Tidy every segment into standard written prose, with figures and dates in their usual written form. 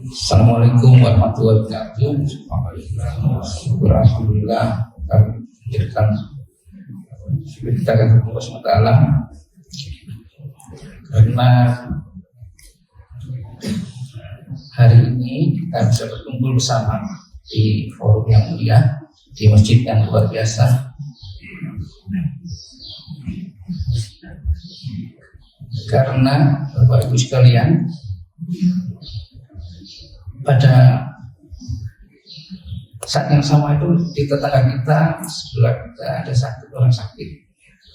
Assalamualaikum warahmatullahi wabarakatuh. Alhamdulillah kita ketemu SWT karena hari ini kita bisa berkumpul bersama di forum yang mulia di masjid yang luar biasa. Karena Bapak Ibu sekalian, pada saat yang sama itu di tetangga kita sebelah kita ada satu orang sakit,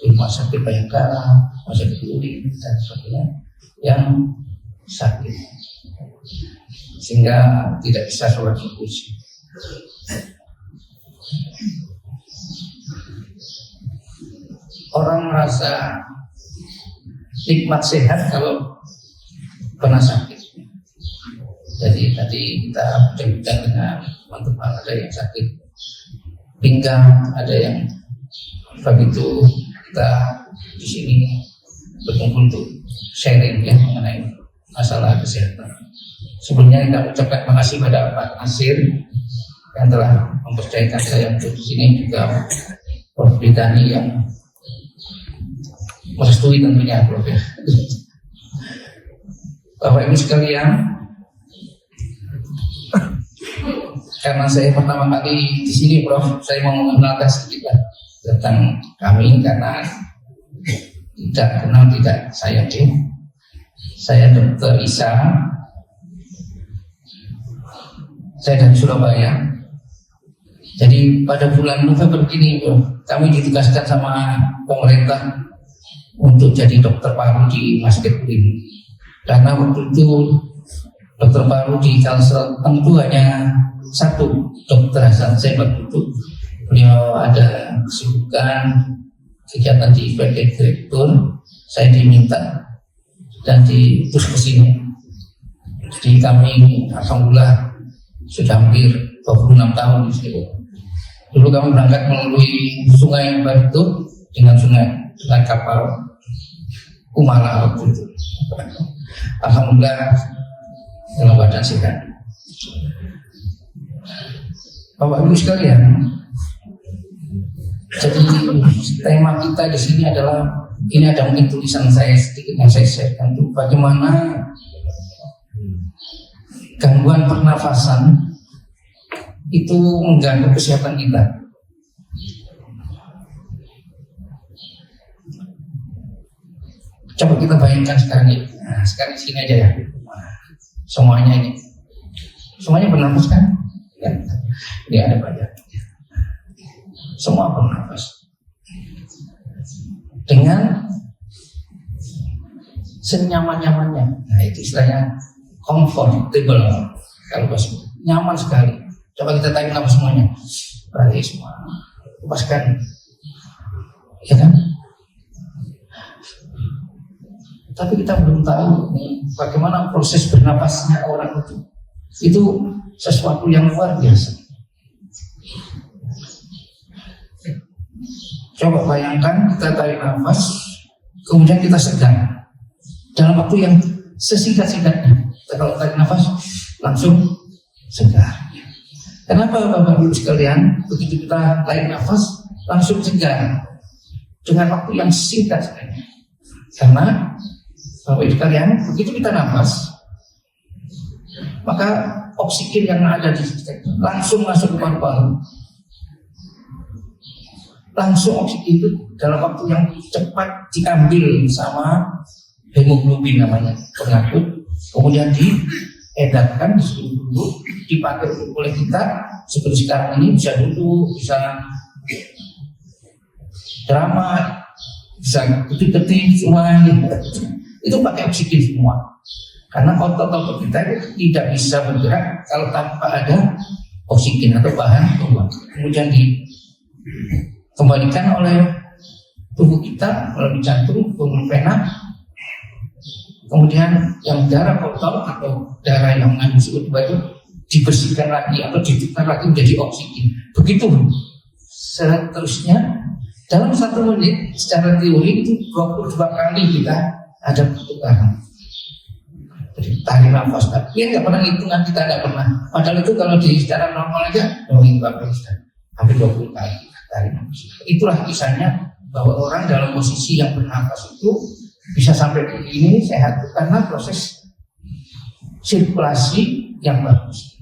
rumah sakit Bayangkara, rumah sakit Urin dan sebagainya yang sakit sehingga tidak bisa sholat subuh. Orang merasa nikmat sehat kalau pernah sakit. Jadi tadi kita bincang dengan teman-teman, ada yang sakit pinggang, ada yang begitu kita di sini berkumpul untuk sharing ya mengenai masalah kesehatan. Sebelumnya kita ucapkan terima kasih pada Pak Nasir yang telah mempercayakan saya untuk di sini, juga Prof. Britani yang merestui tentunya Prof. Ya. Bapak Ibu sekalian, karena saya pertama kali di sini, Prof, saya mau mengenalkan sedikit tentang kami karena tidak kenal tidak saya deh. Saya Dr. Isa, saya dari Surabaya. Jadi pada bulan November ini, Prof, kami ditugaskan sama pemerintah untuk jadi dokter paru di Masjid Urin. Karena waktu itu dokter paru di Kalsel tentu hanya satu, Dokter Hasan. Saya waktu itu beliau ada kesibukan kegiatan di sebagai direktur, saya diminta dan diutus ke sini. Jadi kami alhamdulillah sudah hampir 26 tahun di sini. Dulu kami berangkat melalui Sungai Batu dengan kapal Kumala waktu itu. Alhamdulillah dalam badan sehat. Bapak Ibu sekalian, jadi tema kita di sini adalah, ini ada mungkin tulisan saya sedikit yang saya sharekan, untuk bagaimana gangguan pernafasan itu mengganggu kesehatan kita. Coba kita bayangkan sekarang ini. Nah, sekarang di sini aja ya. Semuanya ini, semuanya bernafas kan? Ya. Ini ada banyak. Semua bernafas dengan senyaman-nyamannya. Nah, itu istilahnya comfortable. Kalau bahasa nyaman sekali. Coba kita tarik nafas semuanya. Balik semua. Lepaskan. Ya kan? Tapi kita belum tahu nih, bagaimana proses bernafasnya orang itu. Itu sesuatu yang luar biasa. Coba bayangkan kita tarik nafas, kemudian kita segan dalam waktu yang sesingkat-singkatnya. Kita kalau tarik nafas langsung segar. Kenapa Bapak Ibu sekalian begitu kita tarik nafas langsung segar dengan waktu yang singkat sekali? Karena Bapak Ibu sekalian, begitu kita nafas, maka oksigen yang ada di kita langsung masuk ke paru-paru. Langsung oksigen itu dalam waktu yang cepat diambil sama hemoglobin namanya, pengangkut, kemudian diedarkan di seluruh tubuh, dipakai oleh kita seperti sekarang ini, bisa duduk, bisa drama, bisa ketik-ketik semuanya. Itu pakai oksigen semua. Karena otot-otot kita itu tidak bisa bergerak kalau tanpa ada oksigen atau bahan pembuat. Kemudian dikembalikan oleh tubuh kita melalui jantung, pembuluh vena. Kemudian yang darah kotor atau darah yang mengandung suhu itu dibersihkan lagi atau ditukar lagi menjadi oksigen. Begitu seterusnya. Dalam 1 menit secara teori itu 22 kali kita ada pertukaran. Jadi tarik nafas, dia nggak pernah hitungan, kita nggak pernah. Padahal itu kalau di secara normal aja, hampir 20 kali tarik nafas. Itulah kisahnya bahwa orang dalam posisi yang bernafas itu bisa sampai ke ini sehat karena proses sirkulasi yang bagus.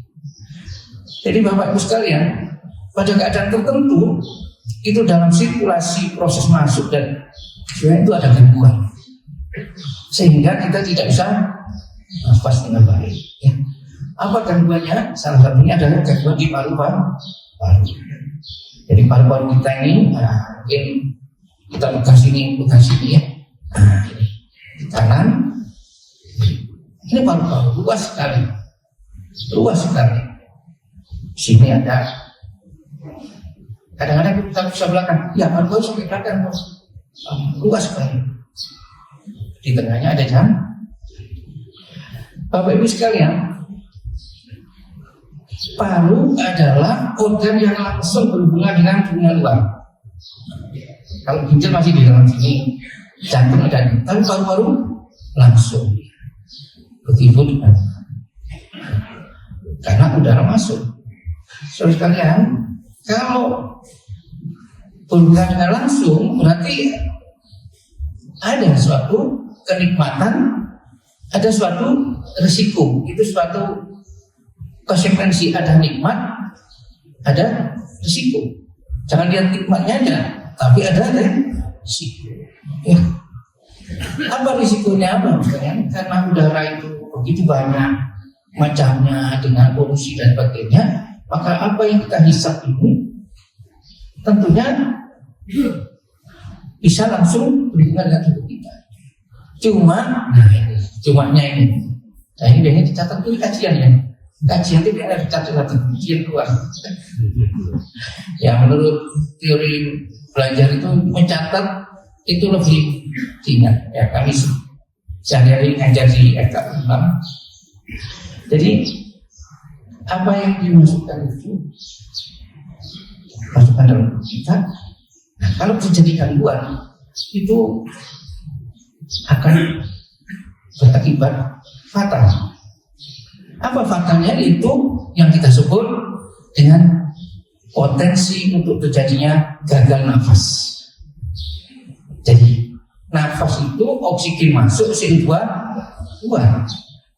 Jadi Bapak Ibu sekalian, pada keadaan tertentu itu dalam sirkulasi proses masuk dan itu ada gangguan, sehingga kita tidak bisa nafas dengan baik. Ya. Apa gangguannya? Salah satunya adalah gangguan di paru-paru. Jadi paru-paru kita ini, mungkin kita pegang sini ya. Ini di kanan, ini paru-paru luas sekali. Sini ada. Kadang-kadang kita bisa belakang, ya paru-paru sampai belakang, luas sekali. Di tengahnya ada jantung. Bapak Ibu sekalian, paru adalah organ yang langsung berhubungan dengan dunia luar. Kalau ginjal masih di dalam sini, jantung ada, tapi paru-paru langsung. Begitu dengan karena udara masuk. Saudara sekalian, kalau berhubungan dengan langsung berarti ada suatu kenikmatan, ada suatu risiko, itu suatu konsekuensi. Ada nikmat, ada risiko. Jangan lihat nikmatnya aja, tapi ada risiko. Ya. Apa risikonya? Karena udara itu begitu banyak macamnya dengan polusi dan sebagainya, maka apa yang kita hisap ini tentunya bisa langsung berhubungan dengan tubuh kita. Cumanya ini. Nah ini biasanya dicatat dulu kajian ya. Kajian itu biasanya dicatat kajian keluar. Ya menurut teori belajar itu mencatat itu lebih diingat. Ya kami sehari-hari ngajar di FK6. Jadi apa yang dimasukkan itu masukkan dalam tubuh kita. Nah, kalau terjadi gangguan itu akan berakibat fatal. Apa fatalnya? Itu yang kita sebut dengan potensi untuk terjadinya gagal nafas. Jadi nafas itu oksigen masuk, CO2 keluar.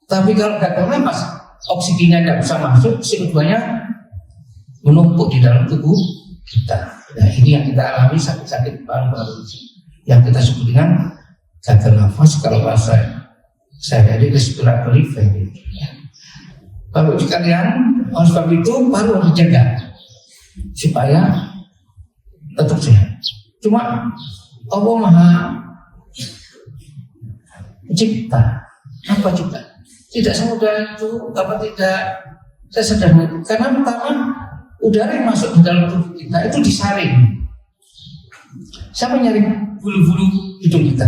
Tapi kalau gagal nafas, oksigennya tidak bisa masuk, CO2-nya menumpuk di dalam tubuh kita. Nah ini yang kita alami sakit-sakit paru-paru yang kita sebut dengan gagal nafas. Kalau bahasa saya jadi respiratory failure. Bapak Ibu sekalian, oleh sebab itu paru harus dijaga supaya tetap sehat. Cuma Allah Maha Pencipta. Apa cipta? Tidak semudah itu, tidak sesederhana itu. Karena pertama, udara yang masuk ke dalam tubuh kita itu disaring. Siapa nyaring bulu-bulu hidung kita?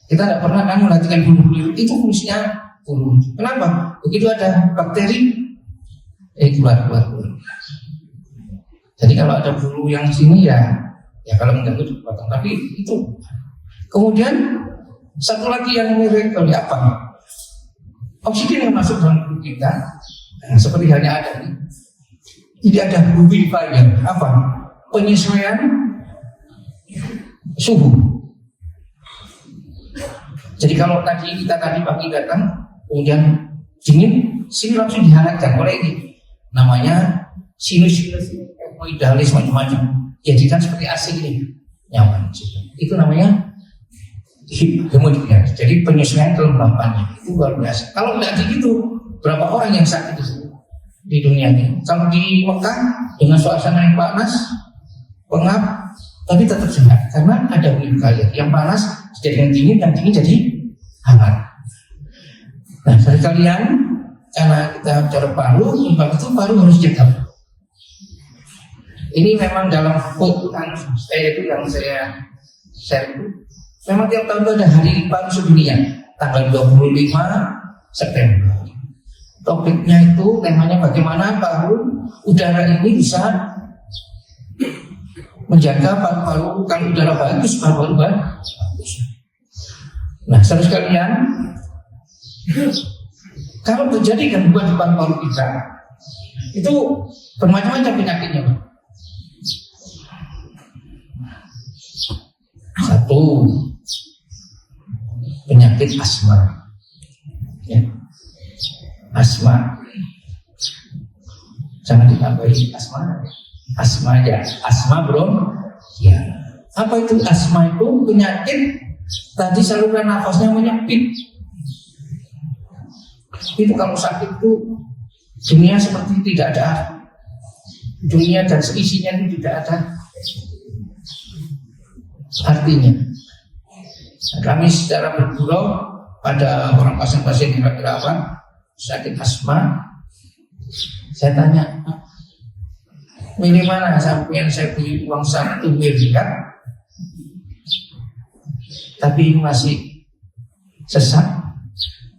Kita tidak pernah kan melatihkan bulu-bulu itu fungsinya bulu. Kenapa? Begitu ada bakteri, keluar. Jadi kalau ada bulu yang sini ya kalau mengganggu dipotong. Tapi itu. Kemudian satu lagi yang mirip kali apa? Oksigen yang masuk dalam tubuh kita, seperti halnya ada ini. Jadi ada humidifier, apa? Penyesuaian suhu. Jadi kalau kita tadi pagi datang, kemudian dingin, sini langsung dihangatkan oleh ini. Namanya sinus hemodialis macam-macam. Jadikan seperti AC ini, nyaman. Itu namanya hemodialis. Jadi penyesuaian kelembapannya itu luar biasa. Kalau tidak begitu, berapa orang yang sakit di dunia ini? Kalau di Mekah dengan suasana yang panas, pengap, tapi tetap sehat karena ada humidifier yang panas jadi dingin, yang dingin jadi hangat. Nah, sekalian karena kita bicara paru, sebab itu paru harus dijaga. Ini memang dalam Quran saya itu yang saya share itu. Memang tiap tahun itu ada hari paru sedunia, tanggal 25 September. Topiknya itu temanya bagaimana paru udara ini bisa menjaga paru-paru. Kalau udara bagus, paru-paru bagus. Nah, saudara sekalian, kalau terjadi gangguan di paru-paru kita, itu bermacam-macam penyakitnya, Pak. Satu, penyakit asma. Ya. Asma. Jangan ditambahi asma. Asma aja. Asma, bro. Ya. Apa itu asma? Itu penyakit tadi saluran nafasnya menyempit. Itu kalau sakit itu dunia seperti tidak ada. Dunia dan seisinya itu tidak ada artinya. Kami secara bergurau pada orang pasien-pasien yang dirawat sakit asma, saya tanya, milih mana? Sampai saya beli uang 1 miliar, tapi masih sesak,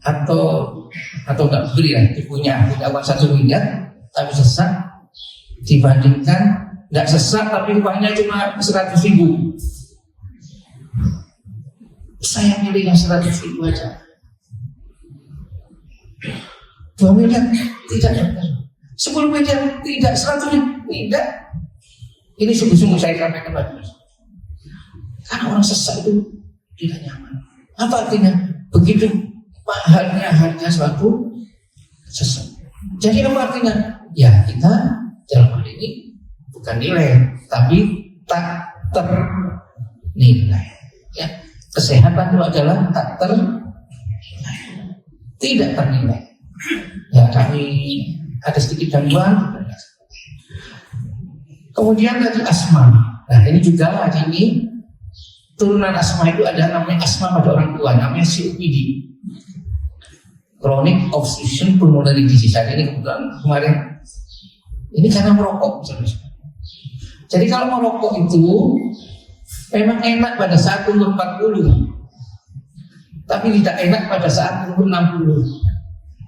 atau nggak beli ya, punya uang 1 miliar tapi sesak, dibandingkan nggak sesak tapi upahnya cuma 100.000. Saya milih yang 100.000 aja. 2 miliar tidak dokter, 10 miliar tidak, 100.000 tidak. Ini sungguh-sungguh saya sampaikan kepada Mas. Karena orang sesak itu tidak nyaman. Apa artinya? Begitu mahalnya harga suatu sesak. Jadi apa artinya? Ya kita dalam hal ini bukan nilai, tapi tak ternilai. Ya, kesehatan itu adalah tak tidak ternilai. Ya, kami ada sedikit gangguan. Kemudian tadi asma. Nah, ini juga hari ini turunan asma itu ada namanya asma pada orang tua, namanya COPD, Chronic Obstructive Pulmonary Disease. Ini kebetulan kemarin ini karena merokok. Jadi kalau merokok itu memang enak pada saat umur 40, tapi tidak enak pada saat umur 60.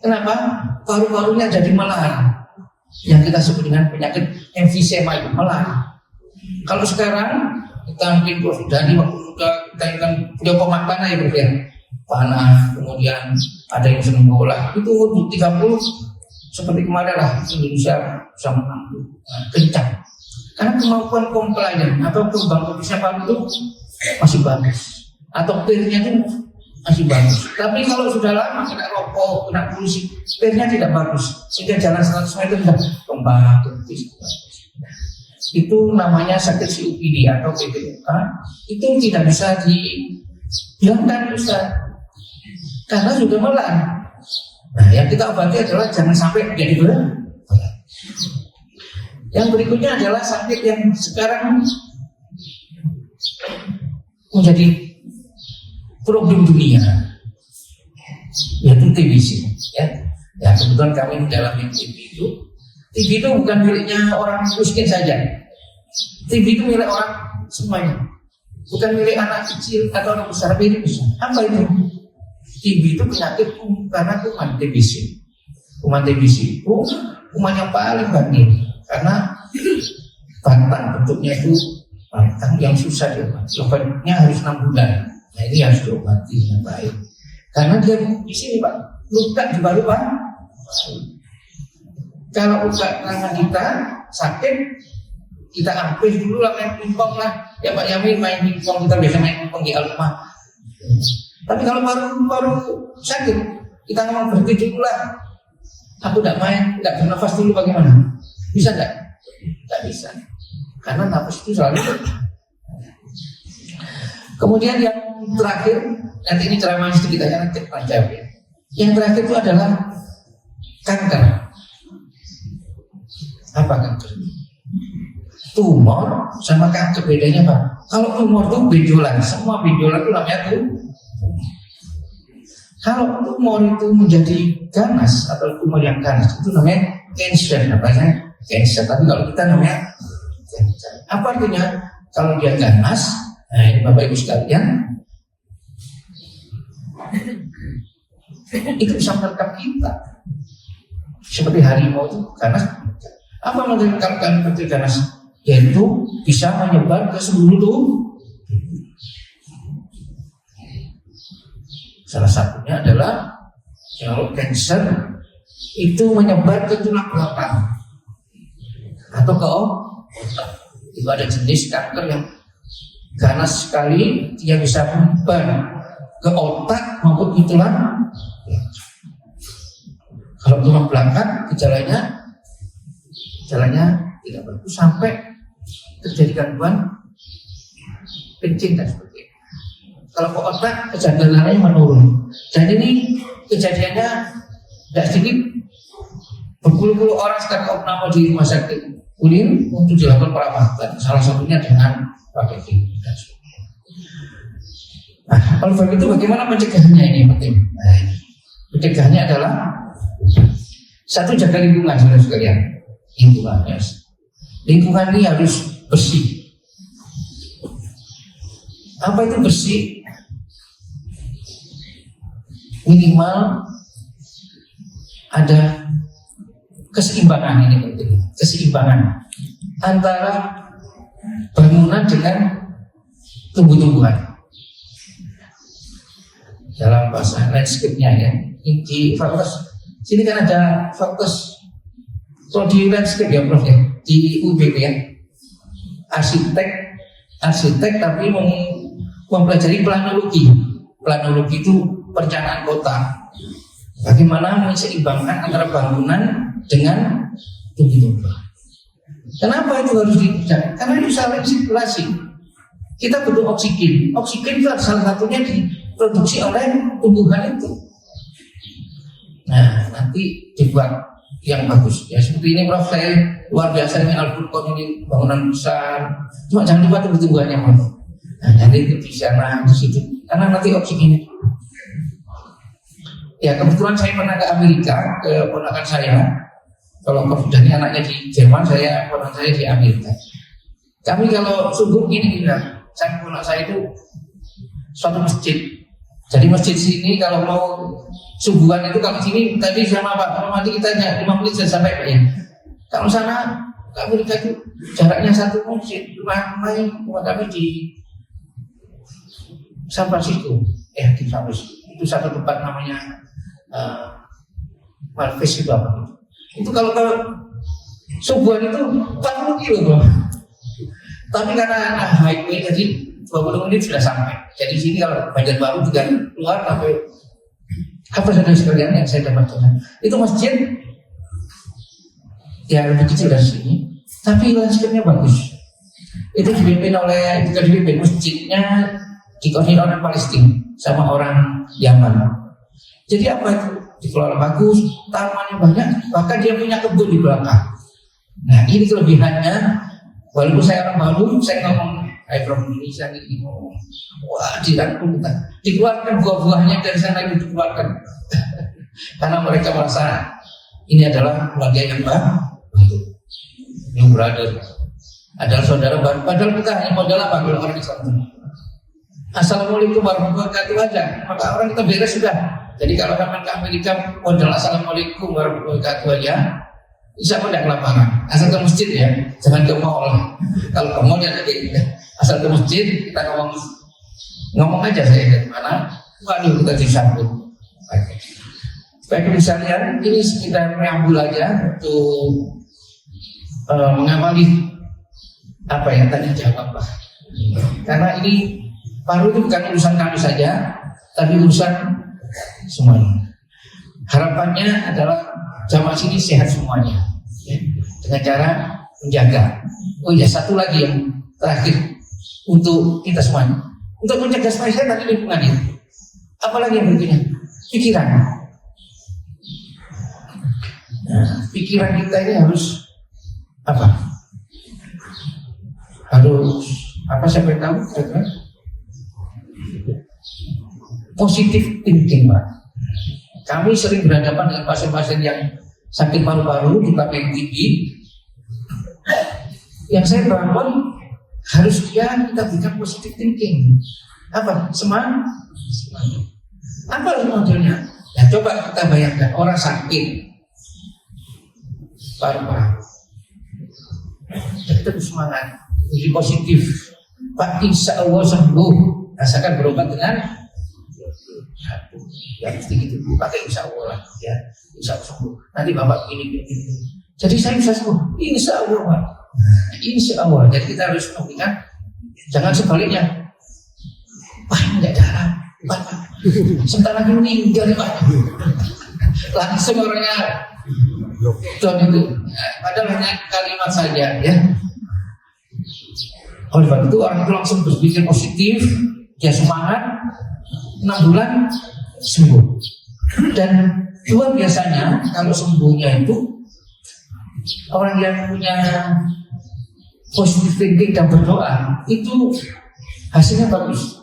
Kenapa? Paru-parunya jadi melar, yang kita sebut dengan penyakit emfisema itu, melar. Kalau sekarang kita mungkin dari waktu muda kita kan punya pemakan ya bro ya, panah, kemudian ada yang senang bola, itu umur 30 seperti kemarin lah Indonesia sama kencang. Karena kemampuan komplain atau kembang provisnya paru itu masih bagus, atau pirnya itu masih bagus. Tapi kalau sudah lama kena rokok, kena polusi, pirnya tidak bagus, sehingga jalan 100 meter sudah kembang terus. Itu namanya sakit COPD atau PPOK. Itu tidak bisa dibiarkan Ustaz, karena sudah melar. Nah, yang kita obati adalah jangan sampai jadi berat. Yang berikutnya adalah sakit yang sekarang menjadi problem dunia, yaitu TBC. Ya, kebetulan kami mendalami TB itu. TB itu bukan miliknya orang miskin saja. TB itu milik orang semuanya, bukan milik anak kecil atau anak besar. Ini besar. Apa itu? TB itu penyakit karena kuman TBC. Kuman TBC itu kuman yang paling banyak, karena batang bentuknya itu batang yang susah diobati. Obatnya harus 6 bulan. Nah, ini harus diobati dengan baik. Karena dia di sini Pak, luka di paru-paru. Kalau luka tangan kita sakit, kita ambil dulu lah, main pingpong lah. Ya Pak Yamin main pingpong, kita biasa main pingpong di rumah. Tapi kalau paru-paru sakit, kita ngomong berhenti dulu lah. Aku tidak main, tidak bernafas dulu, bagaimana? Bisa nggak? Tidak bisa. Karena nafas itu selalu. Kemudian yang terakhir, nanti ini ceramah sedikit aja nanti panjang ya. Yang terakhir itu adalah kanker. Apa kanker? Tumor sama kanker bedanya Pak. Kalau tumor itu benjolan, semua benjolan itu namanya tumor. Kalau tumor itu menjadi ganas atau tumor yang ganas itu namanya cancer, namanya cancer. Tapi kalau kita namanya cancer. Apa artinya? Kalau dia ganas, nah ini Bapak Ibu sekalian, itu bisa menerkam kita. Seperti harimau itu ganas. Apa menyebabkan kanker ganas? Yaitu bisa menyebar ke seluruh tubuh. Salah satunya adalah kalau cancer itu menyebar ke tulang belakang atau ke otak. Itu ada jenis kanker yang ganas sekali, dia bisa menyebar ke otak maupun ke tulang. Kalau tulang belakang gejalanya tidak bagus sampai terjadi gangguan kencing dan sebagainya. Kalau ke otak kecenderungannya menurun. Dan ini kejadiannya tidak sedikit, berpuluh-puluh orang sedang opname di rumah sakit UNIR untuk dilakukan perawatan. Salah satunya dengan pakai film dan sebagainya. Nah, oleh sebab itu bagaimana pencegahannya ini penting. Nah, pencegahannya adalah satu, jaga lingkungan, saudara sekalian. Lingkungan, yes. Lingkungan ini harus bersih. Apa itu bersih? Minimal ada keseimbangan, ini penting. Keseimbangan antara bangunan dengan tumbuh-tumbuhan. Dalam bahasa landscape-nya ya, di fakultas sini kan ada fakultas prodi landscape ya Prof ya, di UBP ya. Arsitek tapi mempelajari planologi. Planologi itu perencanaan kota. Bagaimana menyeimbangkan antara bangunan dengan tumbuh-tumbuhan. Kenapa itu harus dikerjakan? Karena itu saling sirkulasi. Kita butuh oksigen. Oksigen itu salah satunya diproduksi oleh tumbuhan itu. Nah, nanti dibuat yang bagus. Ya seperti ini Prof, saya luar biasa ini Al-Furqan, ini bangunan besar. Cuma jangan lupa tumbuh-tumbuhannya Prof. Nah, nanti itu di sana, di situ. Karena nanti oksigennya. Ya kebetulan saya pernah ke Amerika, ke ponakan saya. Kalau Prof Dani anaknya di Jerman, ponakan saya di Amerika. Kami kalau subuh gini bilang, ponakan saya itu suatu masjid. Jadi masjid sini kalau mau subuhan itu kalau sini tadi sama Pak, kalau nanti kita 5 menit sudah sampai Pak ya. Kalau sana ke Amerika itu jaraknya satu masjid. Rumah kami di San Francisco, di San Francisco. Itu satu tempat namanya Malvis itu apa gitu. Itu kalau ke subuhan itu 40 kilo bro. Tapi karena highway jadi 20 menit sudah sampai. Jadi sini kalau Banjarbaru juga keluar sampai apa saudara sekalian yang saya dapatkan. Itu masjid ya lebih kecil dari sini, tapi landscape-nya bagus. Itu dipimpin oleh masjidnya dikoordinir orang Palestina sama orang Yaman. Jadi apa itu? Dikelola bagus, tanamannya banyak, bahkan dia punya kebun di belakang. Nah ini kelebihannya. Walaupun saya orang baru, saya ngomong from Indonesia ini ngomong, wah dirangkul kita, dikeluarkan buah-buahnya dari sana itu dikeluarkan. Karena mereka merasa ini adalah keluarga yang baru, new brother, adalah saudara baru. Padahal kita hanya modal apa kalau orang Islam. Assalamualaikum warahmatullahi wabarakatuh aja, maka orang kita beres sudah. Jadi kalau kapan ke Amerika modal assalamualaikum warahmatullahi wabarakatuh aja, insya Allah tidak kelaparan. Asal ke masjid ya, jangan ke mall. Kalau ke mall ya tadi, asal ke masjid kita ngomong aja saya dari mana, waduh kita disambut. Baik misalnya ini sekitar preambul aja untuk mengawali apa yang tadi jawab Pak. Karena ini paru itu bukan urusan kami saja, tapi urusan semuanya. Harapannya adalah jamaah sini sehat semuanya ya, dengan cara menjaga. Oh ya satu lagi yang terakhir untuk kita semuanya, untuk menjaga supaya sehat tadi lingkungan itu. Apalagi yang berikutnya pikiran. Nah, pikiran kita ini harus apa? Harus apa siapa yang tahu? Positif thinking Pak. Kami sering berhadapan dengan pasien-pasien yang sakit paru-paru di PPNTB. Yang saya bangun harus kita berikan positif thinking. Apa? Semangat. Apa modelnya? Ya coba kita bayangkan orang sakit paru-paru. Kita bersemangat, jadi positif. Pak insya Allah sembuh. Rasakan berobat dengan Aduh, ya mesti gitu, pakai insya Allah lah, ya, insya Allah sembuh. Nanti bapak ini. Jadi saya bisa sembuh, insya Allah Pak. Insya Allah. Jadi kita harus memberikan, jangan sebaliknya. Wah ini nggak jalan, Pak. Sebentar lagi meninggal Pak. Langsung orangnya Tuhan itu, padahal hanya kalimat saja, ya. Oleh sebab itu orang itu langsung berpikir positif, dia semangat, 6 bulan sembuh. Dan luar biasanya kalau sembuhnya itu orang yang punya positive thinking dan berdoa itu hasilnya bagus.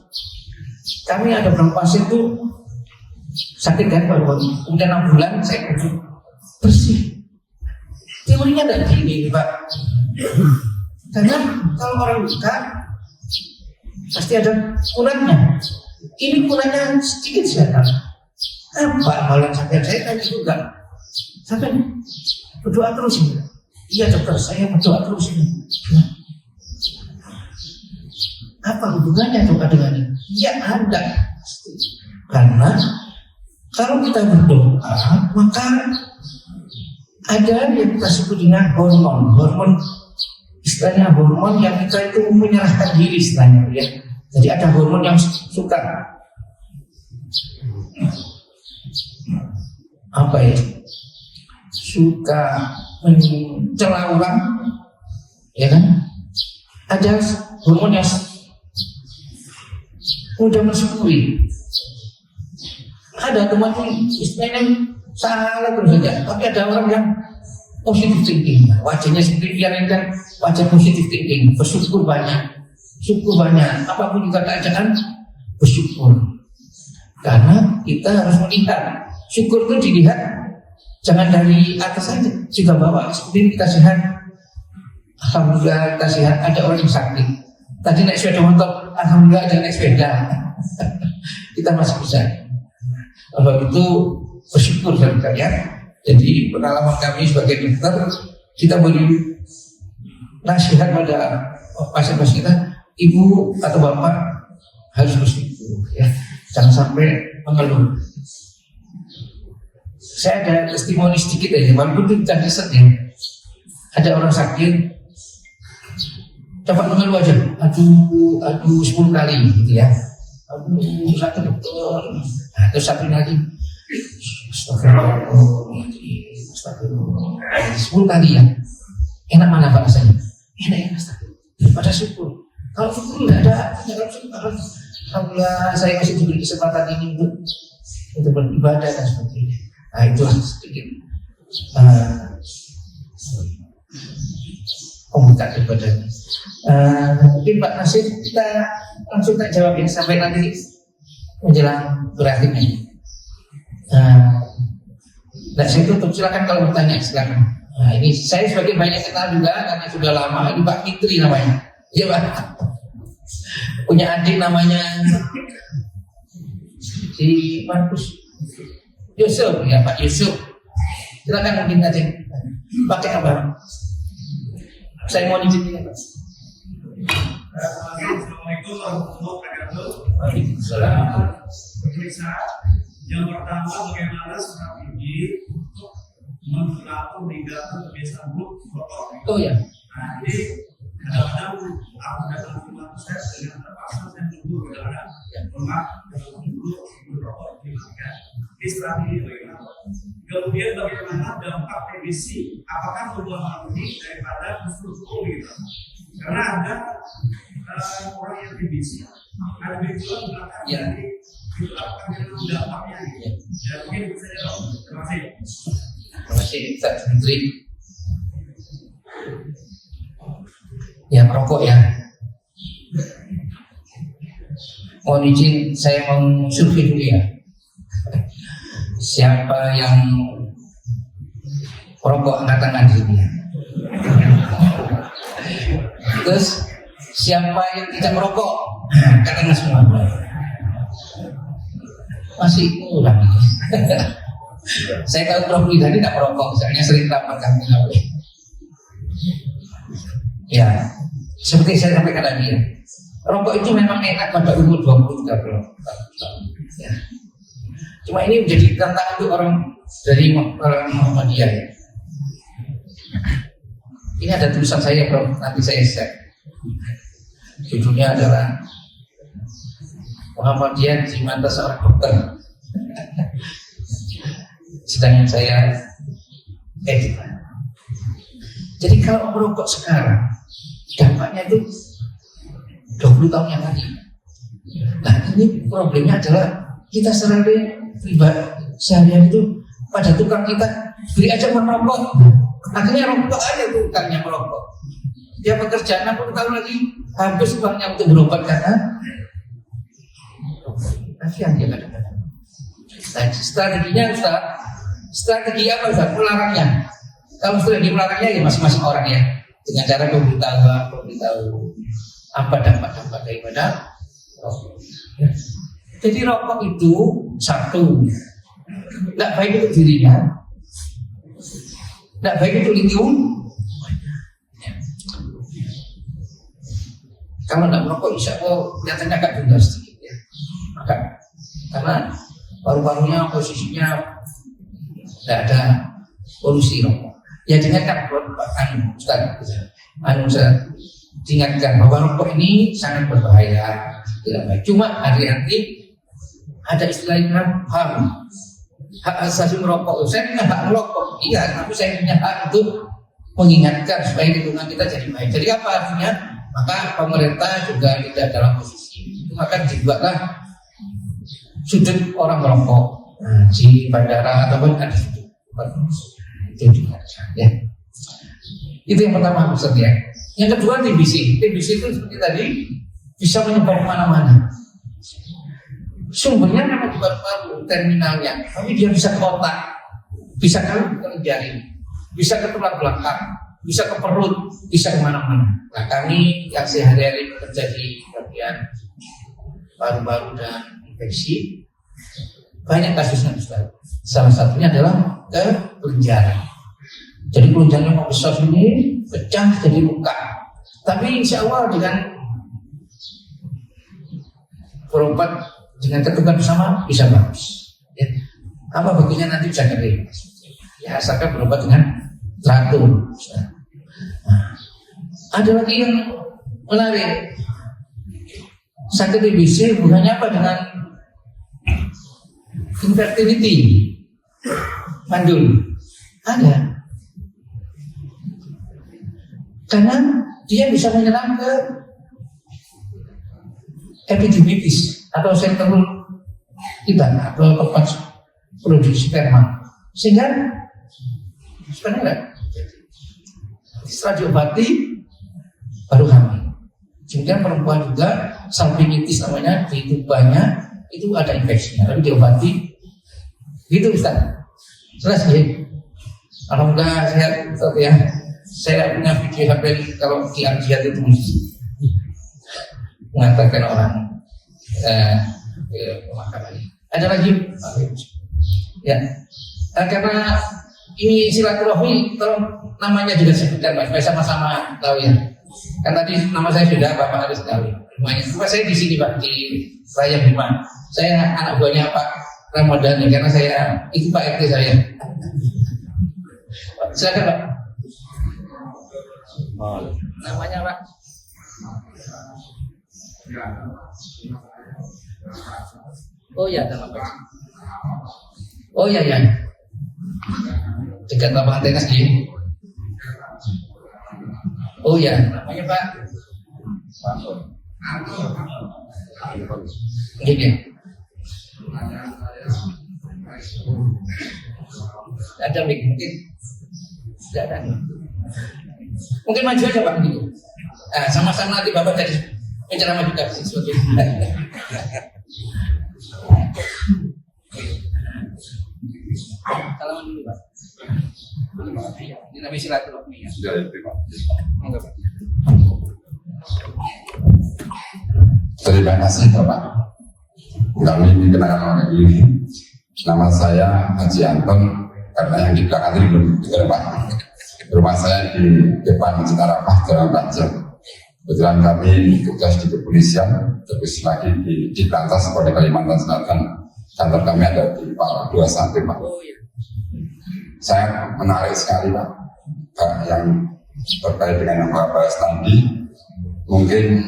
Kami ada beberapa pasien itu sakit kan baru kemudian 6 bulan saya bersih. Teorinya tidak gini Pak. Karena kalau orang luka pasti ada kurangnya. Ini kurangnya sedikit saja. Apa malah sampai saya tadi juga sampai berdoa terus ini. Iya dokter, saya berdoa terus ini. Apa hubungannya doa dengan ini? Ya ada. Karena kalau kita berdoa maka ada yang kita sebut dengan hormon istilahnya hormon yang kita itu menyerahkan diri istilahnya ya. Jadi ada hormon yang suka apa ya, suka mencela orang, ya kan? Ada hormon yang mudah mensyukuri. Ada teman istilahnya salah terus saja, tapi ada orang yang positive thinking, wajahnya seperti yang kan wajah positive thinking, bersyukur banyak, syukur banyak, apapun juga keadaan bersyukur. Karena kita harus melihat syukur itu dilihat jangan dari atas saja, juga bawah. Seperti kita sehat, alhamdulillah kita sehat. Ada orang yang sakit, tadi naik sepeda motor, alhamdulillah ada naik sepeda. Kita masih bisa. Kalau itu bersyukur sekalian. Jadi pengalaman kami sebagai dokter, kita beri nasihat pada pasien-pasien kita, ibu atau bapak harus bersyukur, ya, jangan sampai mengeluh. Saya ada testimoni sedikit aja, walaupun itu tadi sedih. Ada orang sakit, coba mengeluh aja, aduh 10 kali gitu ya, aduh sakit dokter, nah, terus satu lagi. Astagfirullah, 10 kali ya. Enak mana Pak rasanya? Enak pada syukur. Kalau syukur nggak ada, kalau syukur alhamdulillah saya masih diberi kesempatan ini untuk beribadah dan sebagainya. Nah itulah sedikit pembuka ibadahnya. Mungkin Pak Nasir kita langsung tak jawab ya sampai nanti menjelang berakhirnya. Nah, saya tutup, silakan kalau bertanya silakan. Nah, ini saya sebagai banyak kenal juga karena sudah lama. Ini Pak Fitri namanya. Iya Pak. Punya adik namanya si Markus Yusuf ya Pak Yusuf. Silakan mungkin aja. Pakai apa? Saya mau izin ini Pak. Assalamualaikum warahmatullahi wabarakatuh. Waalaikumsalam. Yang pertama, bagaimana strategi untuk mengatur meninggalkan kebiasaan buruk rokok. Oh ya. Nah, ini kadang-kadang aku datang ke rumah saya dengan terpaksa saya tunggu kadang-kadang rumah dulu merokok dimatikan. Ini strategi bagaimana? Kemudian bagaimana dampak TBC? Apakah perubahan ini daripada usul gitu? Karena ada orang yang TBC, ada beberapa belakang dari itu akan dampaknya. Ya mungkin bisa jawab. Terima kasih. Terima kasih Ustaz Fitri. Ya merokok ya. Mohon izin saya mau survei dulu ya. Siapa yang merokok angkat tangan di sini? Terus siapa yang tidak merokok? Angkat tangan semua. Masih kurang. Saya tahu Prof. Widadi tidak merokok, misalnya sering rapat kami. Ya, seperti saya sampaikan tadi ya, rokok itu memang enak pada umur 20-30 tahun. Ya. Cuma ini menjadi tantangan untuk orang dari orang Muhammadiyah. Ini ada tulisan saya, Prof. Nanti saya share. Judulnya adalah Muhammadiyah di mata seorang dokter. Sedangkan saya edit. Jadi kalau merokok sekarang, dampaknya itu 20 tahun yang lagi. Nah ini problemnya adalah kita sering pribadi seharian itu pada tukang kita beri aja merokok. Akhirnya rokok aja tukangnya merokok. Dia pekerjaan 60 tahun lagi habis uangnya untuk berobat karena kasihan dia kadang-kadang. Nah, strateginya Ustaz, strategi apa Ustaz? Melarangnya. Kalau strategi melarangnya ya masing-masing orang ya, dengan cara memberitahu apa dampak-dampak daripada rokok. Jadi rokok itu satu, tidak baik untuk dirinya, tidak baik untuk lingkungan. Kalau tidak merokok, insya Allah kelihatannya agak tunda sedikit ya. Maka karena paru-parunya posisinya tidak ada polusi rokok. Ya diingatkan Ustaz, diingatkan bahwa rokok ini sangat berbahaya, tidak baik. Cuma hari-hari ada istilahnya hak asasi merokok. Saya punya hak merokok, iya, tapi saya punya hak untuk mengingatkan supaya lingkungan kita jadi baik. Jadi apa artinya? Maka pemerintah juga tidak dalam posisi itu, maka dibuatlah sudut orang merokok di bandara ataupun ada sudut itu juga ya. Itu yang pertama Ustaz ya. Yang kedua TBC itu seperti tadi bisa menyebar kemana-mana. Sumbernya memang di paru-paru terminalnya, tapi dia bisa ke otak, bisa ke jari, bisa ke tulang belakang, bisa ke perut, bisa kemana-mana. Nah kami yang sehari-hari bekerja di bagian paru-paru dan infeksi banyak kasusnya Ustaz. Salah satunya adalah kelenjaran. Jadi kelenjaran yang besar ini pecah jadi luka. Tapi insya Allah dengan berobat dengan ketukan bersama bisa bagus. Ya. Apa bagusnya nanti bisa kering. Ya asalkan berobat dengan teratur. Nah, ada lagi yang menarik. Sakit TBC bukannya apa dengan infertility, mandul, ada. Karena dia bisa menyerang ke epididymis atau sentral kita atau tempat produksi sperma, sehingga sebenarnya setelah diobati baru hamil. Sehingga perempuan juga salpingitis namanya di tubuhnya itu ada infeksinya, tapi diobati gitu Ustaz. Jelas ya. Alhamdulillah sehat Ustaz ya. Saya punya video sampai kalau di jihad itu mengatakan orang pemakaman. Ada lagi ya. Karena ini silaturahmi, tolong namanya juga sebutkan Mas, supaya sama-sama tahu ya. Kan tadi nama saya sudah Bapak harus tahu. Cuma saya di sini Pak di Raya Bima. Saya anak buahnya Pak Ramadan karena saya itu Pak RT saya. Silakan Pak. Namanya Pak. Oh ya, nama Pak. Oh ya ya. Dekat lapangan tenis gini. Oh ya, namanya Pak. Gini. Ada mungkin tidak ada. Mungkin maju aja Pak gitu. Nah, sama-sama nanti Bapak jadi penceramah juga seperti itu. Salaman dulu Pak. Ini namanya silaturahmi ya. Enggak Pak. Terima kasih Bapak. Kami dikenalkan oleh ini. Nama saya Haji Anton. Karena yang di belakang ini belum dengar Pak. Rumah saya di depan Cinarapah, Jalan Panjang. Kebetulan kami tugas di kepolisian, terus lagi di Lantas Polda Kalimantan Selatan. Kantor kami ada di Pak 21 Pak. Saya menarik sekali Pak, yang terkait dengan yang Pak bahas tadi. Mungkin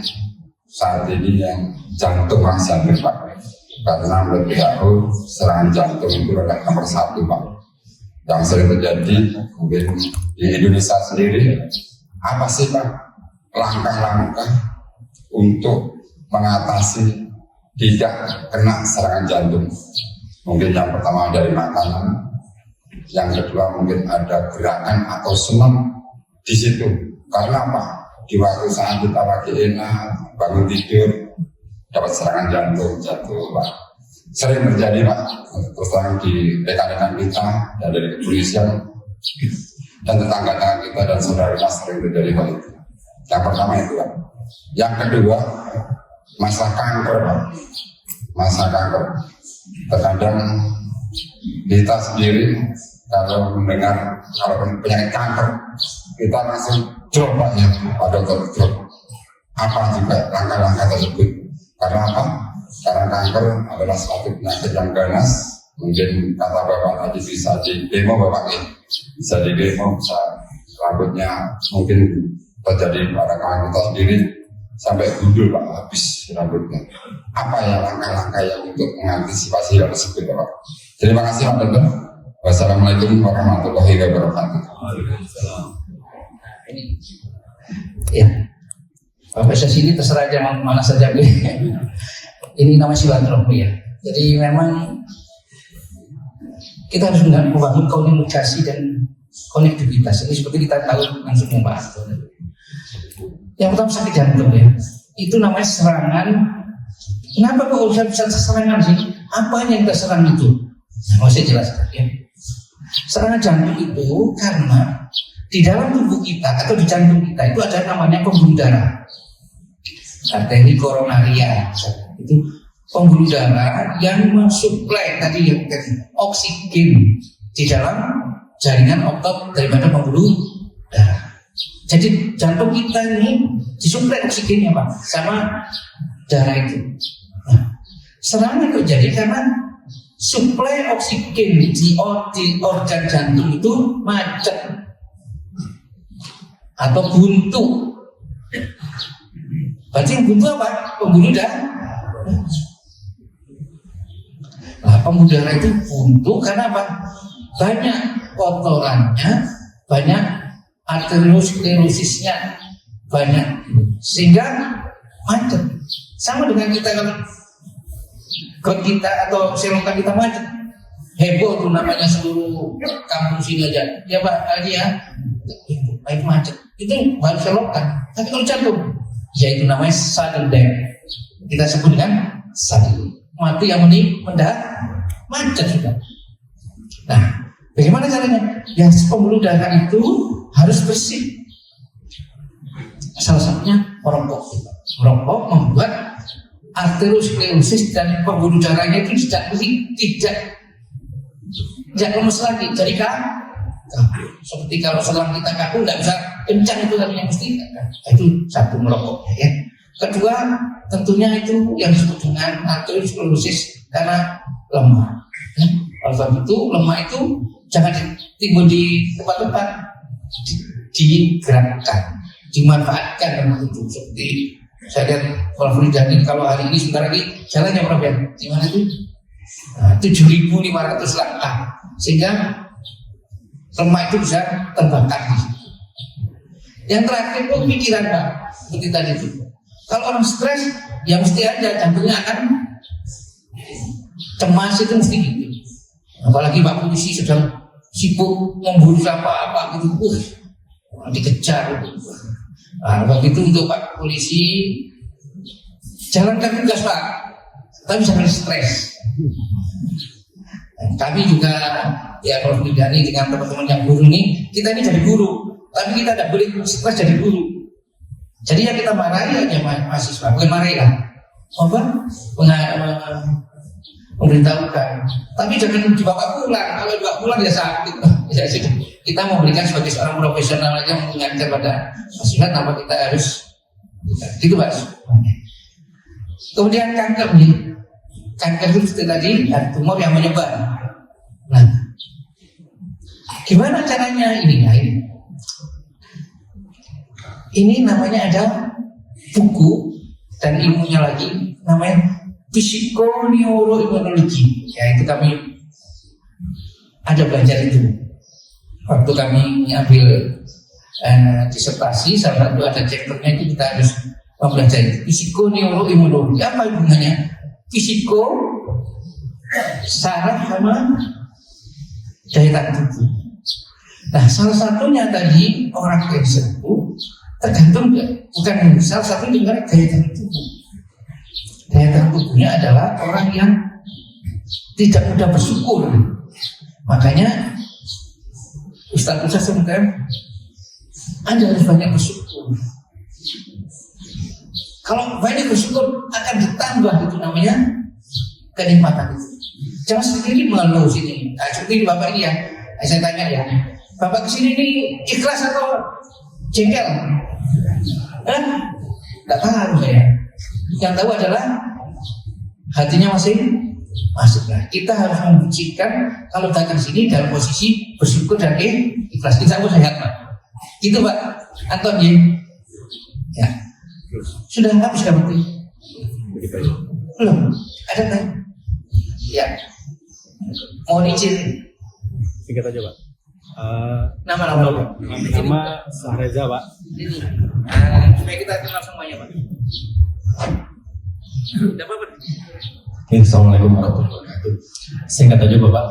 saat ini yang jantung masih hampir Pak, karena menurut WHO serangan jantung itu adalah nomor 1 Pak. Yang sering terjadi mungkin di Indonesia sendiri. Apa sih Pak langkah-langkah untuk mengatasi tidak kena serangan jantung? Mungkin yang pertama dari makanan, yang kedua mungkin ada gerakan atau senam di situ. Karena apa? Di waktu saat kita lagi enak, bangun tidur, dapat serangan jantung jatuh Pak. Sering terjadi Pak, terus terang di rekan-rekan kita dan dari kepolisian dan tetangga-tetangga kita dan saudara kita sering terjadi hal itu. Yang pertama itu Pak. Yang kedua, masalah kanker Pak. Masalah kanker. Terkadang kita sendiri kalau mendengar kalau penyakit kanker, kita langsung drop Pak ya, Pak Dokter drop. Apa juga langkah-langkah tersebut? Karena apa? Karena kanker adalah suatu penyakit yang ganas. Mungkin kata Bapak tadi bisa di demo Bapak ya, bisa di demo, bisa rambutnya mungkin terjadi pada kawan kita sendiri sampai gundul Pak, habis rambutnya. Apa ya langkah-langkah yang untuk mengantisipasi hal tersebut Bapak? Terima kasih Pak Dokter. Wassalamualaikum warahmatullahi wabarakatuh. Ini ya Bapak saya sini terserah aja mana saja. Ini namanya silaturahmi ya. Jadi memang kita harus membangun komunikasi dan konektivitas. Ini seperti kita tahu langsung membahas. Yang pertama sakit jantung ya. Itu namanya serangan. Kenapa kok bisa serangan sih? Apa yang kita serang itu? Nah, mau saya jelaskan ya. Serangan jantung itu karena di dalam tubuh kita atau di jantung kita itu ada namanya pembuluh darah, arteri koronaria. Itu pembuluh darah yang mensuplai tadi yang oksigen di dalam jaringan otot daripada pembuluh darah. Jadi jantung kita ini disuplai oksigennya Pak sama darah itu. Nah, serangan terjadi karena suplai oksigen di organ jantung itu macet atau buntu. Berarti yang buntu apa? Pembuluh darah. Nah, pembuluh darah itu buntu karena apa? Banyak kotorannya, banyak arteriosklerosisnya, banyak sehingga macet. Sama dengan kita kalau kita atau selokan kita macet, heboh tuh namanya seluruh kampung sini aja. Ya Pak tadi ya, itu macet. Itu baru selokan. Tapi kalau jantung, ya itu namanya sudden death. Kita sebut dengan sudden mati yang mendadak, macet sudah. Nah, bagaimana caranya? Ya pembuluh darah itu harus bersih. Salah satunya merokok. Merokok membuat arteriosklerosis dan pembuluh darahnya itu tidak lemes lagi. Jadi seperti kalau selang kita kaku nggak bisa kencang itu tadinya mesti. Itu satu merokoknya ya. Kedua tentunya itu yang disebut dengan arteriosklerosis karena lemah. Oleh sebab itu lemah itu jangan timbul di tempat-tempat, digerakkan, dimanfaatkan dengan itu. Seperti saya lihat kalau Furidani kalau hari ini sebentar lagi jalannya berapa ya? Di mana itu? 7.500 langkah sehingga lemak itu bisa terbakar. Yang terakhir itu pikiran Pak, seperti tadi itu. Kalau orang stres, ya mesti aja jantungnya akan cemas itu mesti gitu. Apalagi Pak polisi sedang sibuk memburu apa gitu, dikejar. Nah, begitu untuk Pak polisi jalankan tugas Pak, tapi jangan stres. Kami juga ya kalau Furidani dengan teman-teman yang guru ini, kita ini jadi guru, tapi kita tidak boleh stres jadi guru. Jadi yang kita marahi aja mahasiswa, bukan marahi lah, memberitahukan. Tapi jangan dibawa pulang. Kalau dibawa pulang ya sakit. Kita memberikan sebagai seorang profesional aja mengajar pada mahasiswa tanpa kita harus gitu Mas. Kemudian kanker nih. kanker itu tadi ada tumor yang menyebar. Nah, gimana caranya ini? Nah, ini namanya ada buku dan ilmunya lagi namanya psikoneuroimunologi. Ya, itu kami ada belajar itu waktu kami ambil disertasi. Salah satu ada chapternya itu kita harus mempelajari psikoneuroimunologi. Apa hubungannya psiko saraf sama daya tahan tubuh? Nah, salah satunya tadi orang yang sembuh tergantung bukan salah satu dengan daya tahan tubuh. Daya tahan tubuhnya adalah orang yang tidak mudah bersyukur. Makanya Ustaz sebutkan Anda harus banyak bersyukur. Kalau banyak bersyukur akan ditambah itu namanya kenikmatan itu. Jangan sendiri mengeluh sini. Nah, seperti Bapak ini ya, saya tanya ya, Bapak kesini ini ikhlas atau jengkel? Tidak tahu saya. Yang tahu adalah hatinya masih. Nah, kita harus membuktikan kalau datang sini dalam posisi bersyukur dan ikhlas. Kita harus sehat, Pak. Gitu Pak Anton ya. Sudah habis kan berarti? Belum. Ada kan? Ya. Mohon izin. Singkat aja Pak. Nama Sahreza Pak. Ini. Supaya kita kenal semuanya Pak. Sudah Pak. Assalamualaikum warahmatullahi wabarakatuh. Singkat aja Bapak,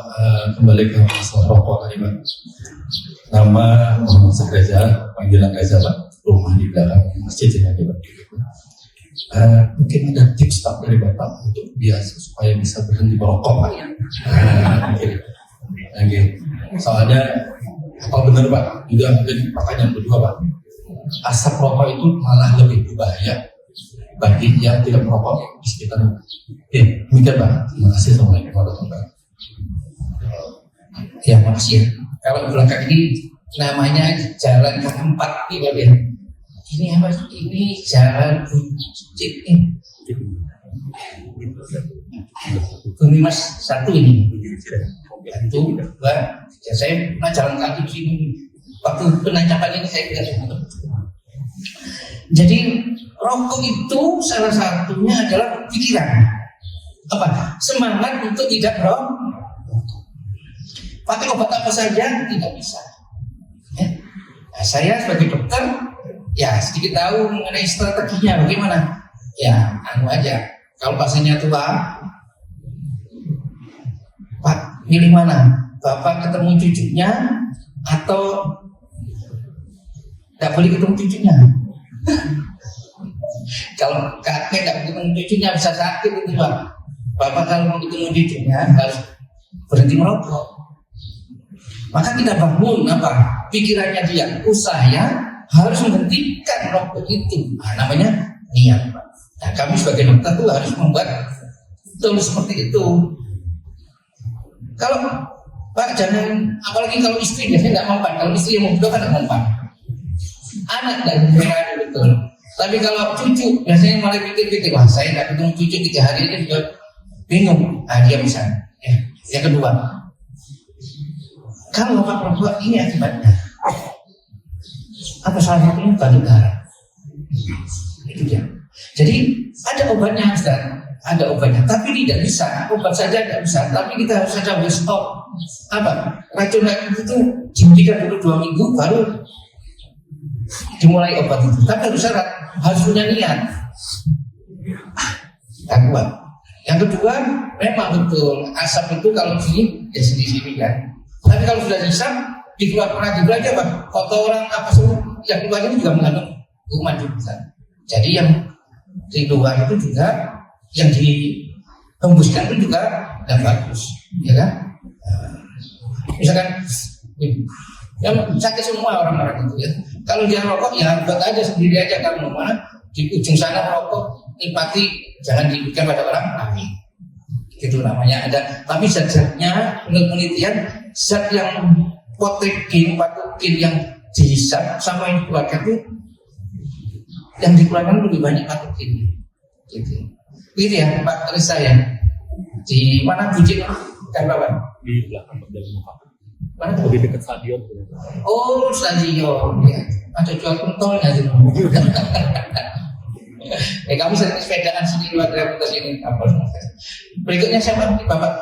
kembali ke masalah rokok tadi Pak. Nama Muhammad Sahreza, panggilan Reza Pak. Rumah di belakang masjid ini aja Pak. Mungkin ada tips Pak dari Bapak untuk biasa supaya bisa berhenti merokok Pak. Oke. Soalnya apa benar Pak? Juga mungkin pertanyaan kedua Pak. Asap rokok itu malah lebih berbahaya bagi yang tidak merokok di sekitar. Demikian Pak. Terima kasih. Assalamualaikum warahmatullahi wabarakatuh. Ya makasih ya. Kalau belakang ini namanya jalan keempat ini Pak ya. Ini apa? Ini jalan Buncit ini. Bumi Mas 1 ini. Itu dua. Ya, saya pernah jalan kaki di sini. Waktu penancapan ini saya tidak sempat. Jadi rokok itu salah satunya adalah pikiran. Apa? Semangat untuk tidak merokok. Pakai obat apa saja tidak bisa. Ya. Nah, saya sebagai dokter ya sedikit tahu mengenai strateginya bagaimana. Ya, aja. Kalau pasiennya tua, Pak, milih mana? Bapak ketemu cucunya atau tidak boleh ketemu cucunya? Kalau kakek tidak ketemu cucunya bisa sakit itu Pak. Bapak kalau mau ketemu cucunya harus berhenti merokok. Maka kita bangun apa? Pikirannya dia, saya harus menghentikan rokok itu. Nah, namanya niat Pak. Nah, kami sebagai dokter itu harus membuat betul seperti itu. Kalau Pak jangan, apalagi kalau istri biasanya tidak mempan. Kalau istri yang mau kan tidak mempan. Anak dan berani betul. Tapi kalau cucu biasanya malah pikir-pikir, wah saya tidak ketemu cucu 3 hari ini juga bingung. Nah dia bisa. Ya. Yang kedua, kalau Bapak merokok ini akibatnya apa? Salah satunya batuk darah. Itu dia. Jadi ada obatnya Ustaz, ada obatnya, tapi tidak bisa. Obat saja tidak bisa, tapi kita harus ada stop. Apa? Racun itu dihentikan dulu 2 minggu baru dimulai obat itu. Tapi harus syarat, harus punya niat. Kuat. Yang kedua, memang betul asap itu kalau di ya sini kan. Tapi kalau sudah hisap, dikeluarkan aja Pak. Foto orang apa semua yang keluar itu juga mengandung kuman juga. Jadi yang di luar itu juga yang dihembuskan itu juga tidak bagus, ya kan? Misalkan yang sakit semua orang-orang itu ya. Kalau dia rokok ya buat aja sendiri aja kalau mau di ujung sana rokok nikmati, jangan diberikan pada orang lain. Itu namanya ada. Tapi zat-zatnya menurut penelitian zat yang patogen yang dihisap sama yang dikeluarkan itu yang dikeluarkan lebih banyak patogen. Gitu ya Pak Risa ya. Di mana Bujin Kampawan? Di belakang dari muka. Mana tuh? Lebih dekat stadion. Oh, stadion. Ya. Ada jual pentolnya itu. Kami sering sepedaan sini luar dari sini. Berikutnya siapa nih Bapak?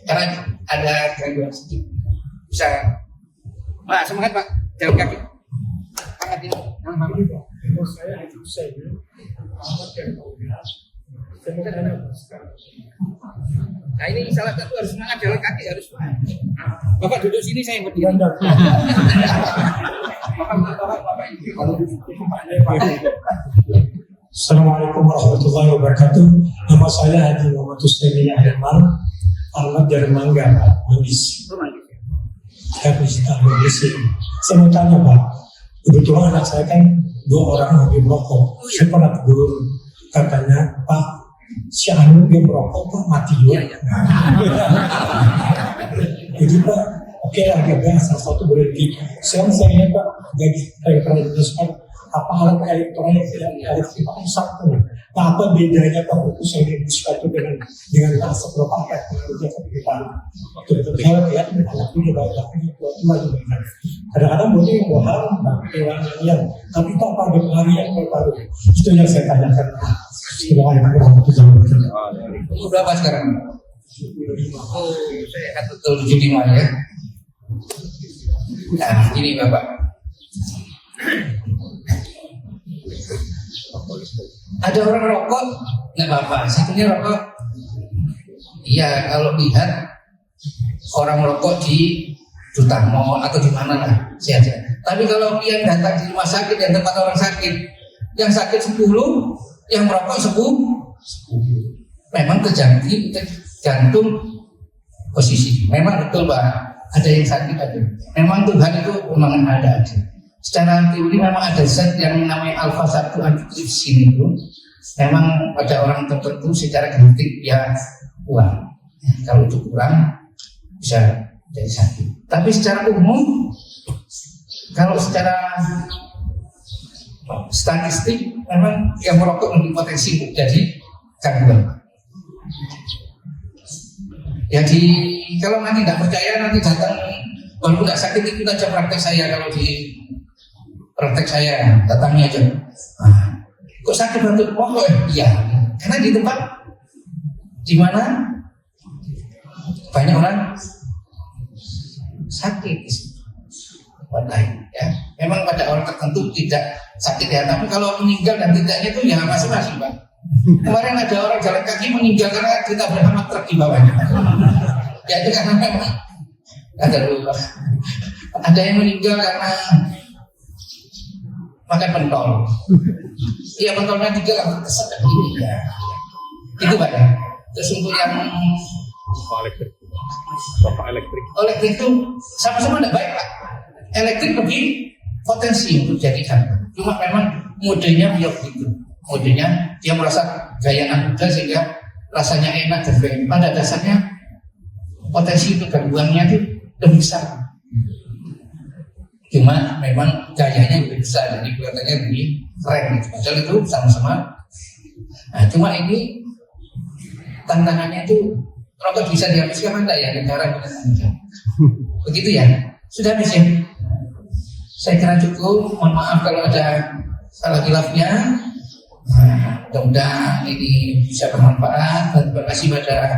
Karena ada gangguan sedikit. Bisa. Pak, semangat Pak. Jalan kaki. Angkat ini. Saya Haji Hussein, Ahmad dan Paulia. Saya mungkin hanya Nah ini salah satu harus semangat jalan kaki harus. Bapak duduk sini saya berdiri. Bapak ini kalau duduk Assalamualaikum warahmatullahi wabarakatuh. Nama saya Haji Muhammad Hussein Ahmad, Ahmad dari Mangga, Manggis. Saya peserta Manggis. Saya mau tanya Pak, kebetulan anak saya kan 2 orang hobi merokok. Saya pernah tegur, katanya Pak, si Anu dia merokok Pak mati juga. Jadi Pak, oke lah gak asal satu berhenti. Sekarang saya lihat Pak, gaji pernah dijelaskan apa alat elektronik yang elektrik rusak tuh. Nah apa bedanya Pak fokus yang dibuka itu dengan asap rokok apa yang kerja kita waktu itu saya lihat anak ini bapaknya tua juga. Kadang-kadang boleh bohong yang tapi Pak pada hari yang baru itu yang saya tanyakan. Assalamualaikum warahmatullahi wabarakatuh. Umur berapa sekarang? Oh, saya akan betul 75 ya. Nah, ini Bapak. Ada orang rokok, nggak apa-apa. Satunya rokok. Iya, kalau lihat orang rokok di Dutarmo atau di mana lah, sehat. Tapi kalau yang datang di rumah sakit dan tempat orang sakit, yang sakit 10, yang merokok 10. Memang tergantung posisi. Memang betul Pak, ada yang sakit ada. Memang Tuhan itu memang ada. Secara teori memang ada zat yang namanya alfa 1 antitrypsin itu. Memang pada orang tertentu secara genetik ya kurang. Kalau itu kurang bisa jadi sakit. Tapi secara umum, kalau secara statistik memang yang merokok lebih potensi untuk jadi gangguan. Jadi kalau nanti tidak percaya nanti datang walaupun tidak sakit ikut aja praktek saya kalau di praktek saya datangnya aja. Kok sakit batuk? Oh iya, karena di tempat di mana banyak orang sakit lain ya. Memang pada orang tertentu tidak sakit ya, tapi kalau meninggal dan tidaknya itu ya masing-masing Pak. Kemarin ada orang jalan kaki meninggal karena kita berhambat truk di bawahnya. Ya itu karena memang ada yang meninggal karena makan pentol. Iya pentolnya 3 lah kesedap ini ya. Itu Pak ya. Terus untuk yang elektrik itu sama-sama tidak baik Pak. Elektrik lebih potensi untuk jadi gangguan. Cuma memang modenya biar begitu. Modenya dia merasa gaya anak muda sehingga rasanya enak dan baik. Pada dasarnya potensi untuk gangguannya itu lebih besar. Cuma memang gayanya lebih besar, jadi kelihatannya lebih keren. Padahal itu sama-sama. Nah, cuma ini tantangannya itu rokok bisa dihapuskan enggak ya negara kita. Begitu ya. Sudah habis ya. Saya kira cukup. Mohon maaf kalau ada salah khilafnya. Mudah-mudahan ini bisa bermanfaat dan terima kasih pada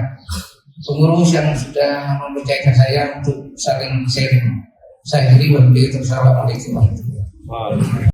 pengurus yang sudah mempercayakan saya untuk saling sharing. Saya kira wassalamualaikum warahmatullahi wabarakatuh.